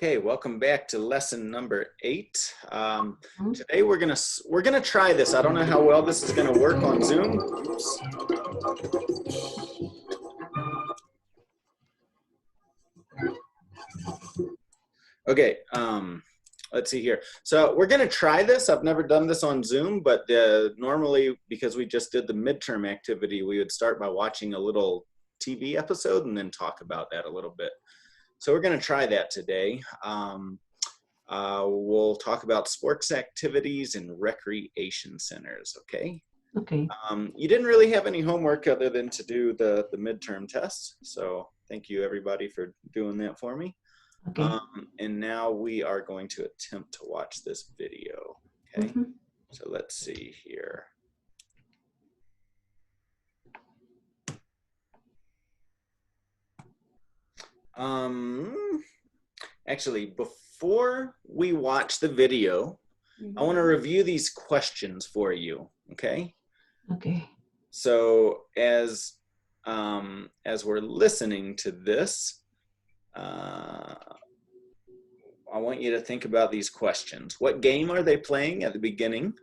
Okay, welcome back to lesson number 8. Mhm. Today we're gonna try this. I don't know how well this is gonna work on Zoom. Oops. Okay, let's see here. So we're gonna try this. I've never done this on Zoom, but normally because we just did the midterm activity, we would start by watching a little TV episode and then talk about that a little bit. So we're gonna try that today. We'll talk about sports activities and recreation centers, okay? Okay. You didn't really have any homework other than to do the midterm tests, so thank you everybody for doing that for me. Okay. And now we are going to attempt to watch this video, okay? Mhm. So let's see here. Actually, before we watch the video, I want to review these questions for you, okay? Okay. So as we're listening to this, I want you to think about these questions. What game are they playing at the beginning?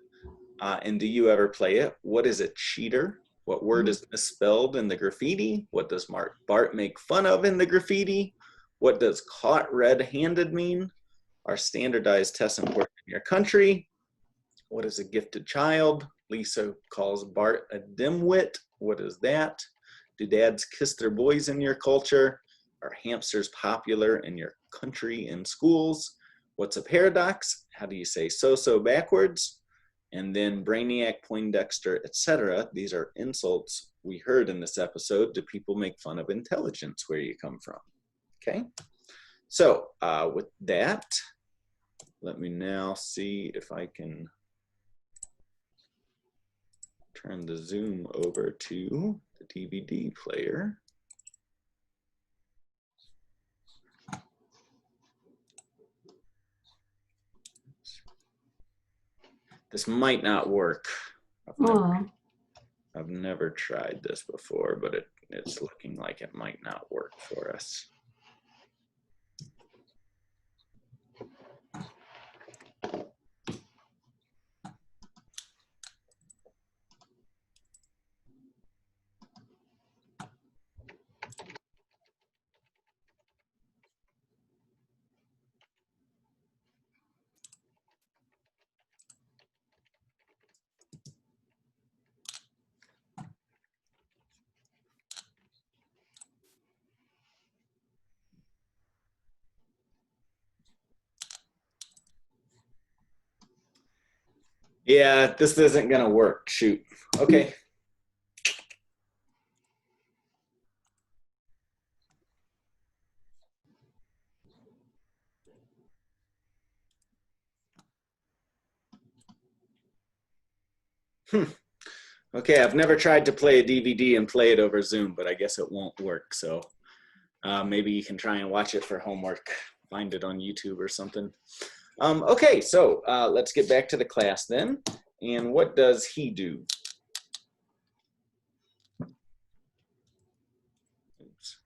And do you ever play it? What is a cheater? What word is misspelled in the graffiti? What does Bart make fun of in the graffiti? What does caught red-handed mean? Are standardized tests important in your country? What is a gifted child? Lisa calls Bart a dimwit. What is that? Do dads kiss their boys in your culture? Are hamsters popular in your country and schools? What's a paradox? How do you say so backwards? And then Brainiac, Poindexter, etc. These are insults we heard in this episode. Do people make fun of intelligence where you come from? Okay. So with that, let me now see if I can turn the Zoom over to the DVD player. This might not work. I've never tried this before, but it's looking like it might not work for us. Yeah, this isn't gonna work. Shoot. Okay. Okay, I've never tried to play a DVD and play it over Zoom, but I guess it won't work. So maybe you can try and watch it for homework. Find it on YouTube or something. Okay, so let's get back to the class then. And what does he do? Oops.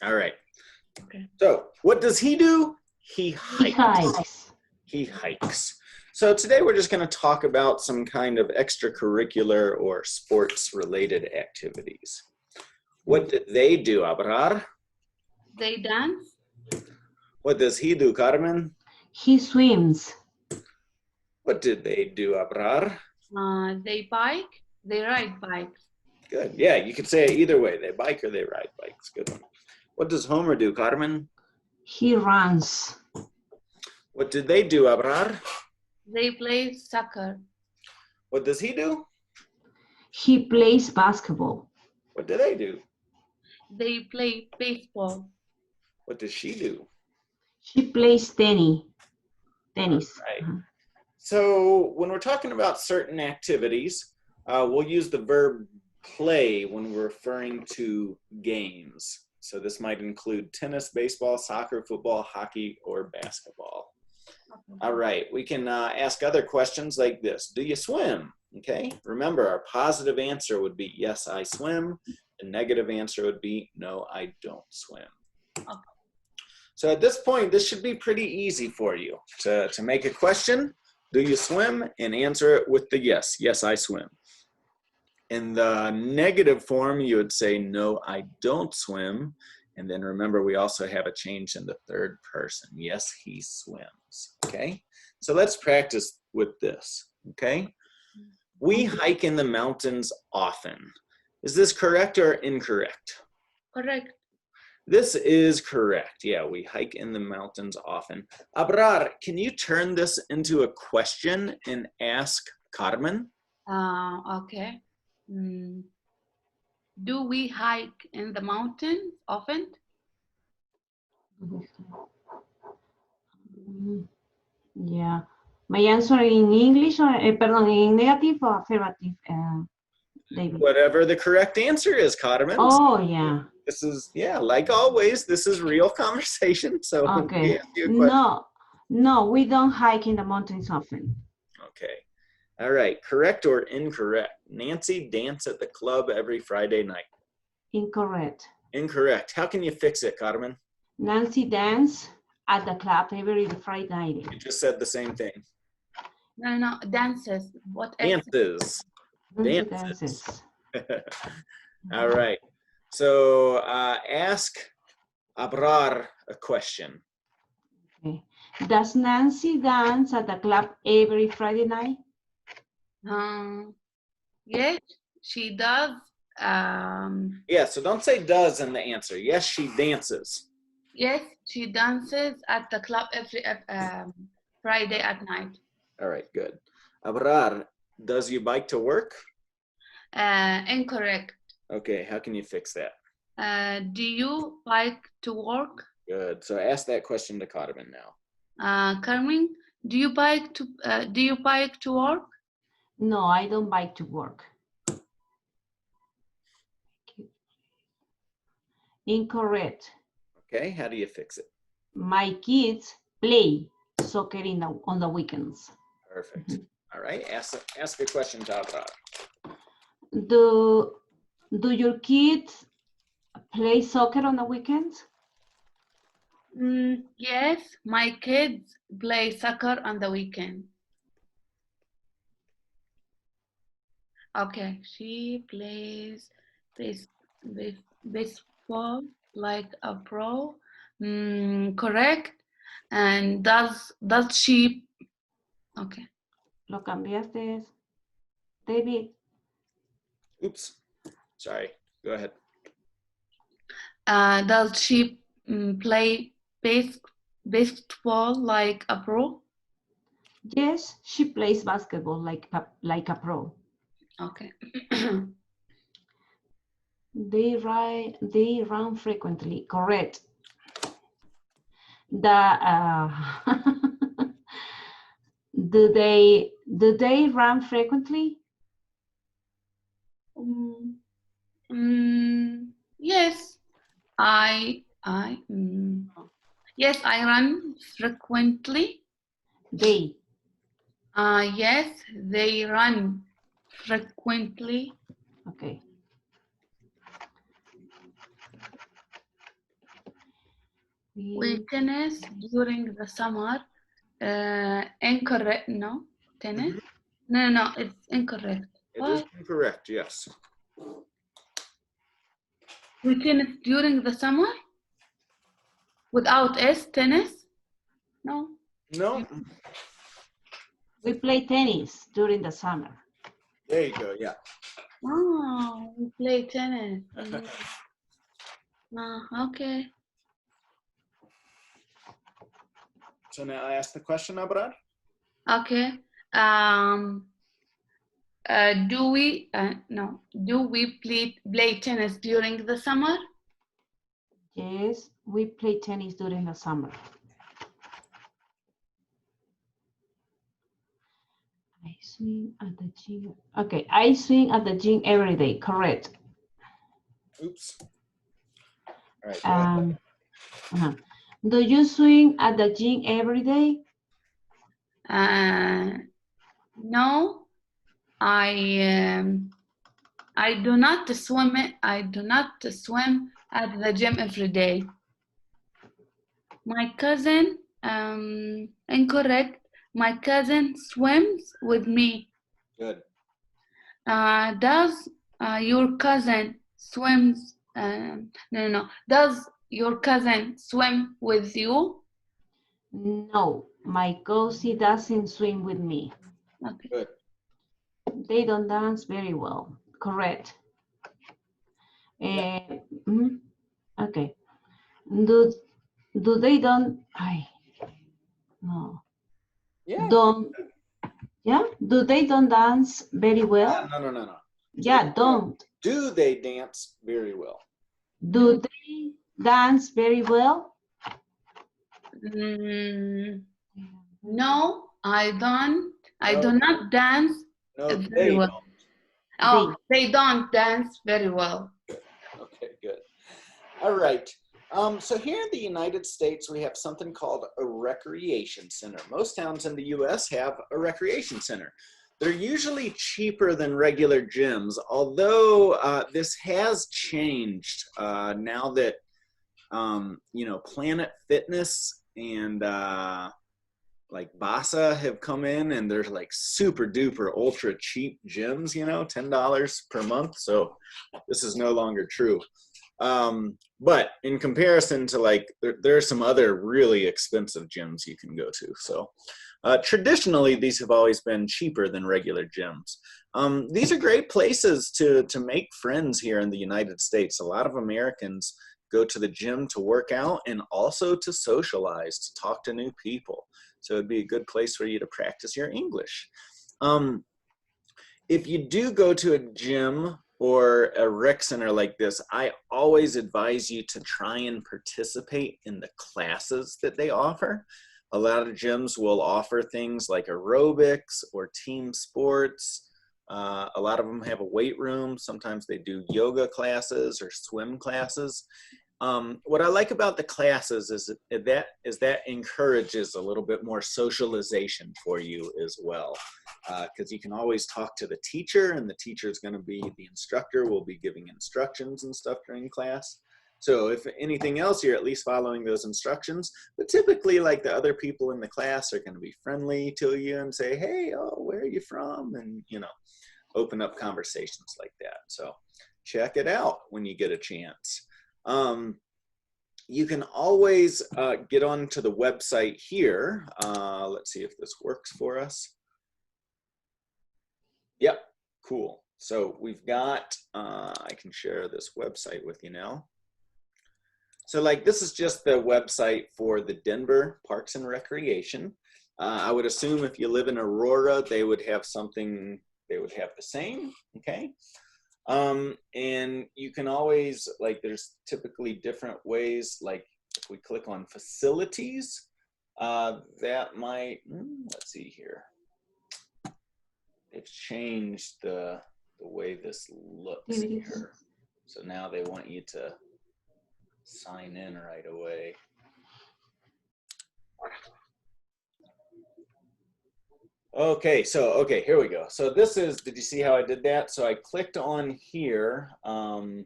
All right. Okay. So what does he do? He hikes. He hikes. So today we're just going to talk about some kind of extracurricular or sports-related activities. What did they do, Abrar? They dance. What does he do, Carmen? He swims. What did they do, Abrar? They bike. They ride bikes. Good. Yeah, you could say it either way. They bike or they ride bikes. Good one. What does Homer do, Carmen? He runs. What did they do, Abrar? They play soccer. What does he do? He plays basketball. What do they do? They play baseball. What does she do? She plays tennis. Right. So when we're talking about certain activities, we'll use the verb play when we're referring to games. So this might include tennis, baseball, soccer, football, hockey, or basketball. All right, we can ask other questions like this. Do you swim? Okay, remember our positive answer would be yes, I swim. The negative answer would be, no, I don't swim. Okay. So at this point, this should be pretty easy for you to make a question. Do you swim? And answer it with the yes. Yes, I swim. In the negative form, you would say, no, I don't swim. And then remember, we also have a change in the third person. Yes, he swims. Okay? So let's practice with this. Okay? We hike in the mountains often. Is this correct or incorrect? Correct. This is correct. Yeah, we hike in the mountains often. Abrar, can you turn this into a question and ask Carmen? Okay. Do we hike in the mountains often? Yeah. My answer in English or, pardon, in negative or affirmative, David? Whatever the correct answer is, Carmen. Oh, yeah. This is, yeah, like always, this is real conversation. So Okay. ask you a question. No, we don't hike in the mountains often. Okay. All right. Correct or incorrect? Nancy dance at the club every Friday night. Incorrect. Incorrect. How can you fix it, Carmen? Nancy dance at the club every Friday night. You just said the same thing. No, dances. What else? Dances. Nancy Dances. dances. All right. So ask Abrar a question. Okay. Does Nancy dance at the club every Friday night? Yes, she does. Yeah, so don't say does in the answer. Yes, she dances. Yes, she dances at the club every Friday at night. All right, good. Abrar, does you bike to work? Incorrect. Okay, how can you fix that? Do you bike to work? Good. So ask that question to Carmen now. Carmen, do you bike to work? No, I don't bike to work. Incorrect. Okay, how do you fix it? My kids play soccer on the weekends. Perfect. All right, ask a question to Abrar. Do your kids play soccer on the weekends? Yes, my kids play soccer on the weekend. Okay, she plays baseball like a pro. Correct. And does she? Okay. Lo cambiaste, David. Oops. Sorry. Go ahead. Does she play basketball like a pro? Yes, she plays basketball like a pro. Okay. They run frequently. Correct. Do they run frequently? Yes, yes, I run frequently. They. Yes, they run frequently. Okay. Tennis during the summer. Incorrect. No, tennis. No, it's incorrect. It is incorrect. Yes. We tennis during the summer without S. Tennis. No. No. We play tennis during the summer. There you go. Yeah. Oh, we play tennis. Okay. So now I ask the question, Abrar. Okay. Do we play tennis during the summer? Yes, we play tennis during the summer. I swim at the gym. Okay, I swim at the gym every day. Correct. Oops. All right. Do you swim at the gym every day? No, I I do not swim. I do not swim at the gym every day. My cousin, incorrect. My cousin swims with me. Good. Does your cousin swims? No. Does your cousin swim with you? No, my cousin doesn't swim with me. Okay. Good. They don't dance very well. Correct. Yeah. Okay. Do they don't? No. Yeah. Don't. Yeah. Do they don't dance very well? No. Yeah. Don't. Do they dance very well? Do they dance very well? No, I don't. I do not dance No, very they well. don't. Oh, they don't dance very well. Okay, good. All right. So here in the United States, we have something called a recreation center. Most towns in the U.S. have a recreation center. They're usually cheaper than regular gyms, although this has changed now that, Planet Fitness and like Basa have come in, and there's like super duper ultra cheap gyms, $10 per month. So this is no longer true. But in comparison to there are some other really expensive gyms you can go to. So traditionally, these have always been cheaper than regular gyms. These are great places to make friends here in the United States. A lot of Americans go to the gym to work out and also to socialize, to talk to new people. So it'd be a good place for you to practice your English. If you do go to a gym or a rec center like this, I always advise you to try and participate in the classes that they offer. A lot of gyms will offer things like aerobics or team sports. A lot of them have a weight room. Sometimes they do yoga classes or swim classes. What I like about the classes is that encourages a little bit more socialization for you as well, because you can always talk to the teacher, and the instructor will be giving instructions and stuff during class. So if anything else, you're at least following those instructions. But typically, like, the other people in the class are going to be friendly to you and say, "Hey, where are you from?" And open up conversations like that. So check it out when you get a chance. You can always get onto the website here. Let's see if this works for us. Yep, cool. So we've got, I can share this website with you now. So this is just the website for the Denver Parks and Recreation. I would assume if you live in Aurora, they would have the same, okay? And you can always, there's typically different ways, like if we click on facilities, that might, let's see here. They've changed the way this looks here. So now they want you to sign in right away. Okay, here we go. So this is, did you see how I did that? So I clicked on here, and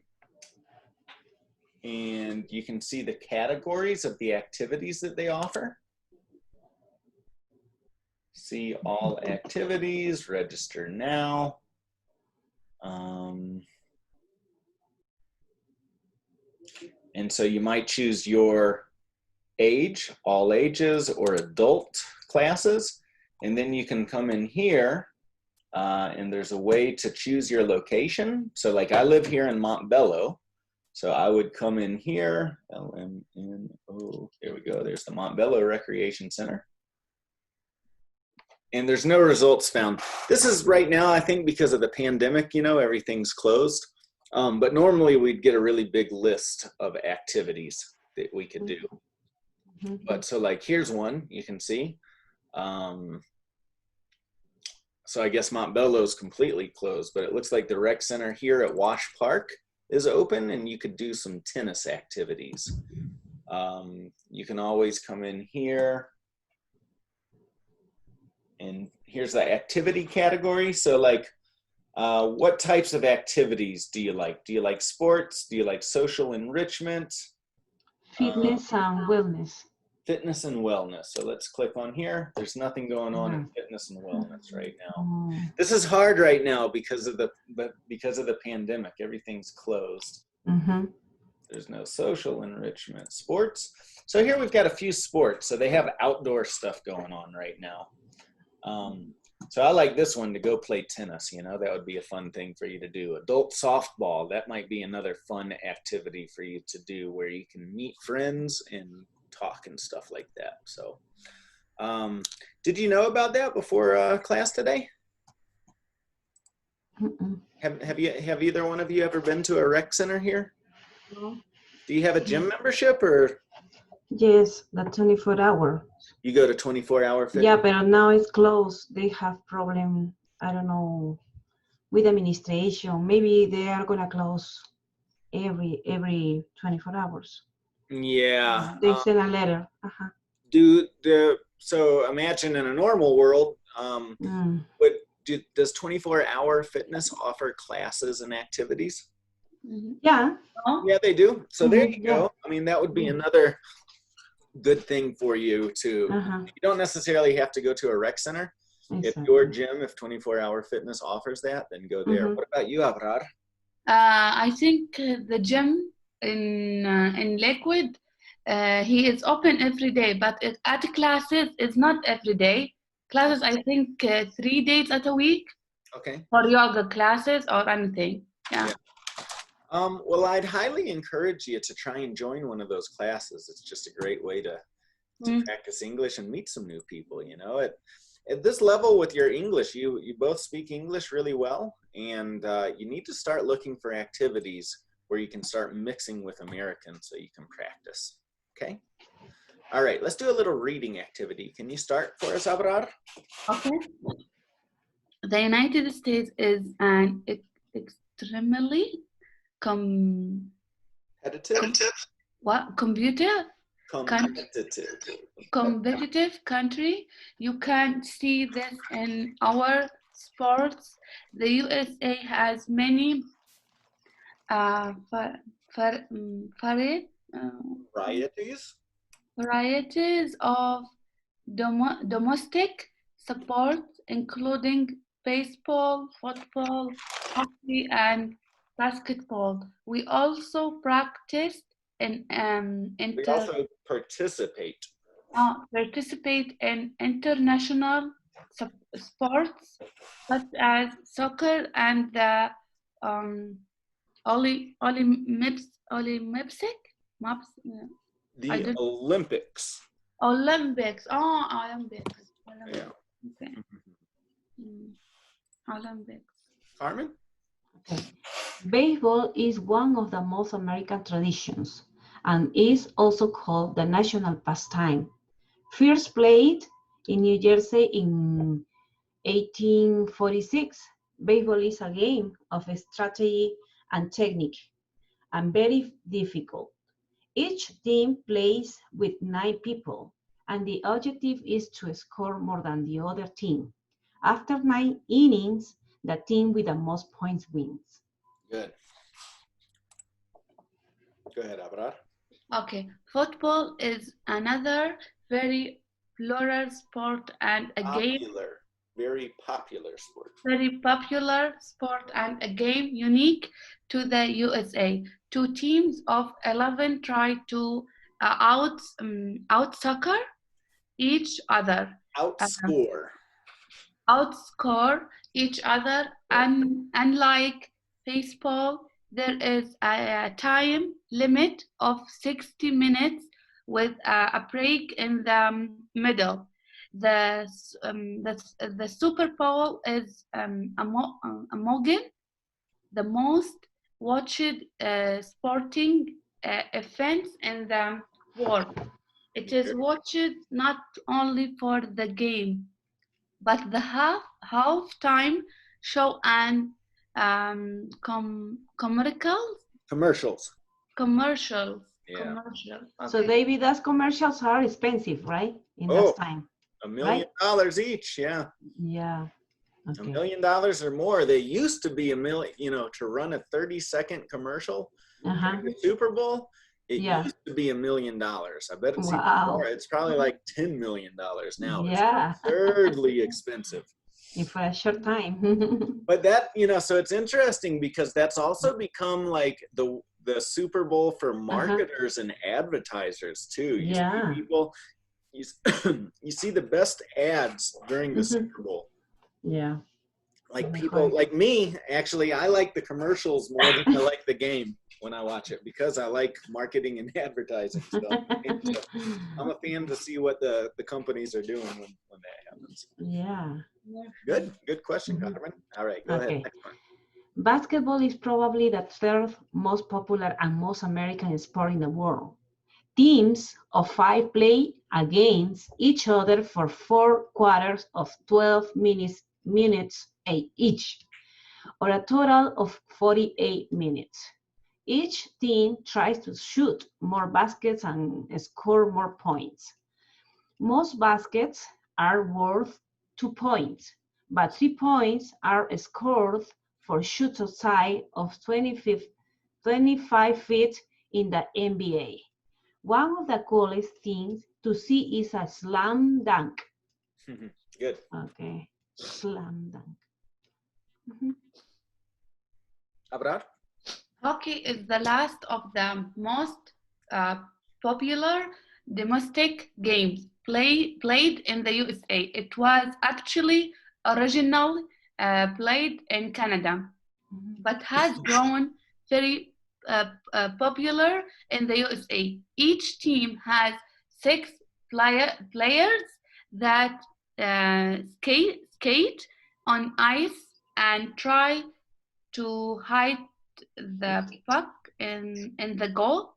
you can see the categories of the activities that they offer. See all activities, register now. And so you might choose your age, all ages, or adult classes. And then you can come in here, and there's a way to choose your location. So I live here in Montbello. So I would come in here, LMNO, here we go. There's the Montbello Recreation Center. And there's no results found. This is right now, I think, because of the pandemic, everything's closed. But normally we'd get a really big list of activities that we could do. But so here's one you can see. So I guess Montbello is completely closed, but it looks like the rec center here at Wash Park is open, and you could do some tennis activities. You can always come in here, and here's the activity category. So What types of activities do you like? Do you like sports? Do you like social enrichment? Fitness and wellness. Fitness and wellness. So let's click on here. There's nothing going on in fitness and wellness right now. This is hard right now because of the pandemic. Everything's closed. There's no social enrichment. Sports. So here we've got a few sports. So they have outdoor stuff going on right now. So I like this one, to go play tennis. You know, that would be a fun thing for you to do. Adult softball. That might be another fun activity for you to do, where you can meet friends and talk and stuff like that. So did you know about that before class today? Have either one of you ever been to a rec center here? No. Do you have a gym membership, or? Yes, the 24 hour. You go to 24-hour fitness? Yeah, but now it's closed. They have problem, I don't know, with administration. Maybe they are gonna close every 24 hours. Yeah. They send a letter. So imagine in a normal world, does 24-hour fitness offer classes and activities? Yeah. Yeah, they do. So there you go. I mean, that would be another good thing for you to, you don't necessarily have to go to a rec center. Exactly. If your gym, if 24-hour fitness offers that, then go there. What about you, Abrar? I think the gym in Lakewood, he is open every day, but at classes, it's not every day. Classes, I think 3 days at a week. Okay. For yoga classes or anything. Yeah. Well, I'd highly encourage you to try and join one of those classes. It's just a great way to practice English and meet some new people. You know, at this level with your English, you both speak English really well, and you need to start looking for activities where you can start mixing with Americans so you can practice. Okay. All right, let's do a little reading activity. Can you start for us, Abrar? Okay. The United States is an extremely competitive country. You can see this in our sports. The USA has many varieties of domestic sports, including baseball, football, hockey, and basketball. We also practice we also participate in international sports such as soccer and the Olympics. Olympics. Oh, Olympics. Yeah. Okay. Olympics. Carmen? Okay. Baseball is one of the most American traditions and is also called the national pastime. First played in New Jersey in 1846. Baseball is a game of strategy and technique and very difficult. Each team plays with 9 people, and the objective is to score more than the other team. After 9 innings, the team with the most points wins. Good. Go ahead, Abrar. Okay. Football is another very plural sport and a game. Very popular sport. Very popular sport and a game unique to the USA. 2 teams of 11 try to outscore each other. Outscore each other, and unlike baseball, there is a time limit of 60 minutes with a break in the middle. The Super Bowl is among the most watched sporting events in the world. It is watched not only for the game, but the halftime show and commercials. Yeah. Okay. So David, those commercials are expensive, right? In that time. $1 million each, yeah. Yeah. $1 Okay. million or more. They used to be a million, you know, to run a 30-second commercial Uh-huh. during the Super Bowl. It Yeah. used to be $1 million. I bet it's even Wow. more. It's probably like $10 million now. Yeah. It's absurdly expensive. And for a short time. But that, you know, so it's interesting because that's also become like the Super Bowl for marketers and advertisers too. You Yeah. see people, you see the best ads during the Super Bowl. Yeah. Like Mejor. people like me, actually, I like the commercials more than I like the game when I watch it because I like marketing and advertising. So I'm a fan to see what the companies are doing when that happens. Yeah. Good question, Carmen. All right, go ahead. Okay. Next one. Basketball is probably the third most popular and most American sport in the world. Teams of 5 play against each other for 4 quarters of 12 minutes each, or a total of 48 minutes. Each team tries to shoot more baskets and score more points. Most baskets are worth 2 points, but 3 points are scored for shoots outside of 25 feet in the NBA. One of the coolest things to see is a slam dunk. Good. Okay, slam dunk. Abrar? Hockey is the last of the most popular domestic games played in the USA. It was actually originally played in Canada, but has grown very popular in the USA. Each team has 6 players that skate on ice and try to hide the puck in the goal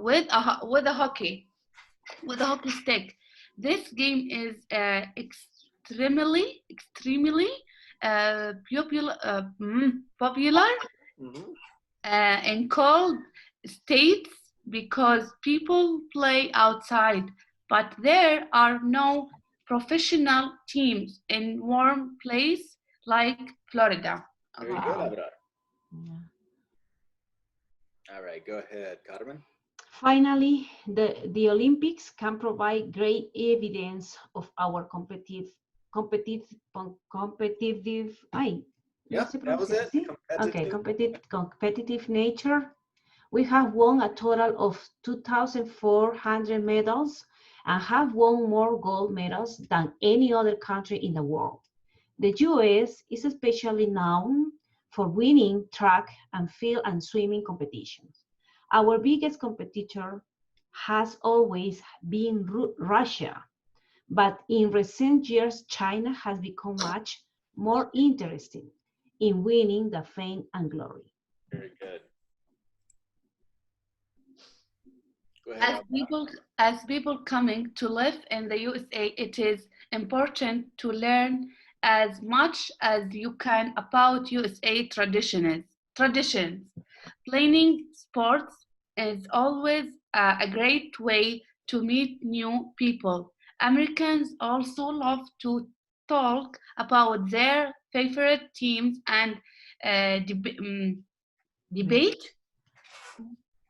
with a hockey stick. This game is extremely popular in cold states because people play outside, but there are no professional teams in warm places like Florida. Very good, Abrar. Yeah. All right, go ahead, Carmen. Finally, the Olympics can provide great evidence of our competitive. Yeah, that was it. Okay, competitive nature. We have won a total of 2,400 medals and have won more gold medals than any other country in the world. The US is especially known for winning track and field and swimming competitions. Our biggest competitor has always been Russia, but in recent years, China has become much more interested in winning the fame and glory. Very good. Go ahead, As people coming to live in the USA, it is important to learn as much as you can about USA traditions. Playing sports is always a great way to meet new people. Americans also love to talk about their favorite teams and debate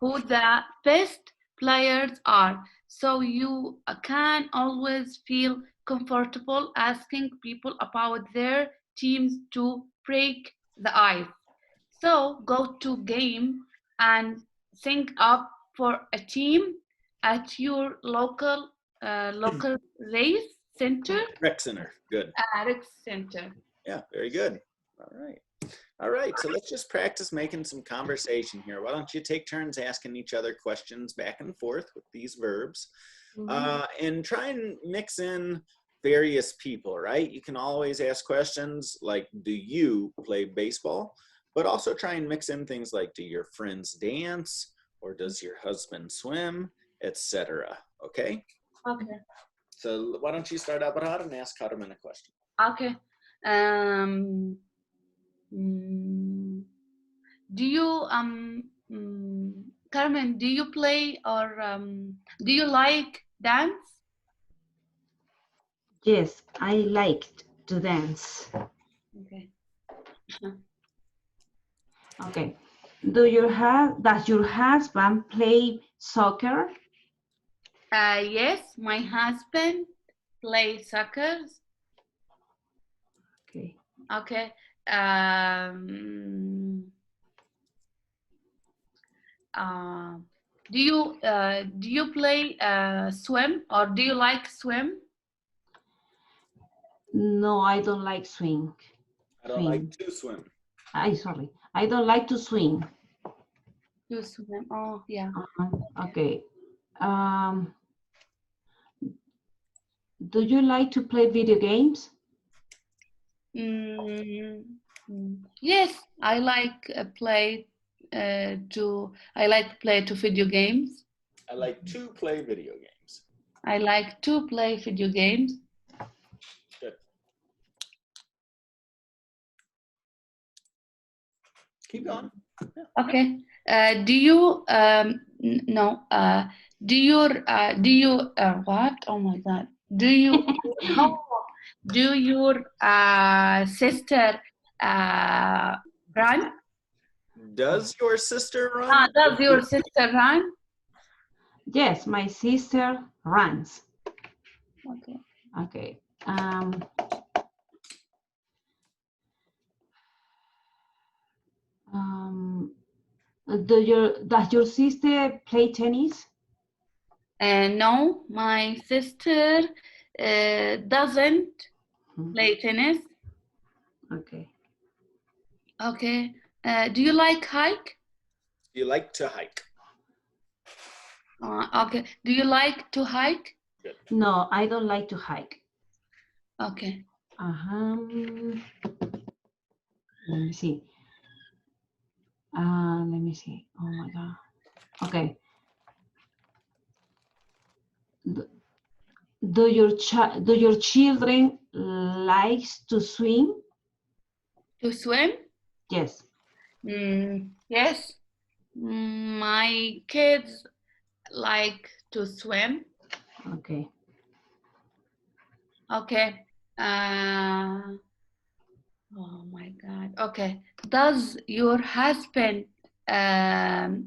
who the best players are. So you can always feel comfortable asking people about their teams to break the ice. So go to game and think up for a team at your local race center. Rec center. Good. Rec center. Yeah, very good. All right, so let's just practice making some conversation here. Why don't you take turns asking each other questions back and forth with these verbs, and try and mix in various people, right? You can always ask questions like, do you play baseball? But also try and mix in things like, do your friends dance? Or does your husband swim? Etc. Okay? Okay. So why don't you start out, Barad, and ask Carmen a question. Okay. Do you Carmen, do you play or do you like dance? Yes, I liked to dance. Okay. Okay. Does your husband play soccer? Yes, my husband plays soccer. Okay. Okay. Do you play swim, or do you like swim? No, I don't like swing. I don't like to swim. Sorry. I don't like to swing. You swim. Oh, yeah. Okay. Do you like to play video games? Yes, I like play to video games. I like to play video games. I like to play video games. Good. Keep going. Yeah. Okay. Do you no? Do you what? Oh my God. Do you no? Do your sister run? Does your sister run? Does your sister run? Yes, my sister runs. Okay. Okay. Does your sister play tennis? No, my sister doesn't play tennis. Okay. Okay. Do you like hike? Do you like to hike? Okay. Do you like to hike? Good. No, I don't like to hike. Okay. Let me see. Let me see. Oh my God. Okay. Do your children likes to swim? To swim? Yes. Yes. My kids like to swim. Okay. Okay. Oh my God. Okay. Does your husband ride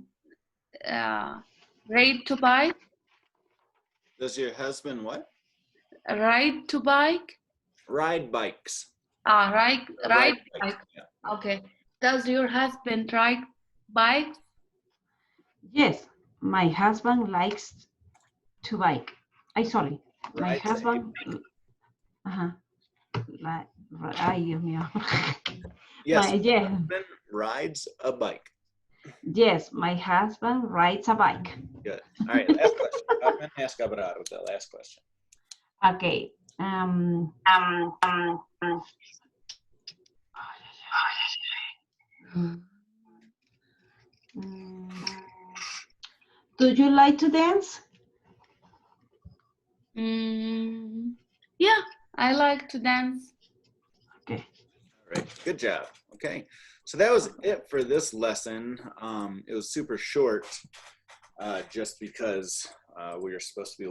to bike? Does your husband what? Ride to bike? Ride bikes. Ride bike. Yeah. Okay. Does your husband ride bikes? Yes, my husband likes to bike. Sorry, my Rides husband. Ay, Dios mío. Yes, Yeah. husband rides a bike. Yes, my husband rides a bike. Good. All right, last question. I'm going to ask Abraham the last question. Okay. Do you like to dance? Yeah, I like to dance. All Okay. right, good job. Okay, so that was it for this lesson. It was super short just because we were supposed to be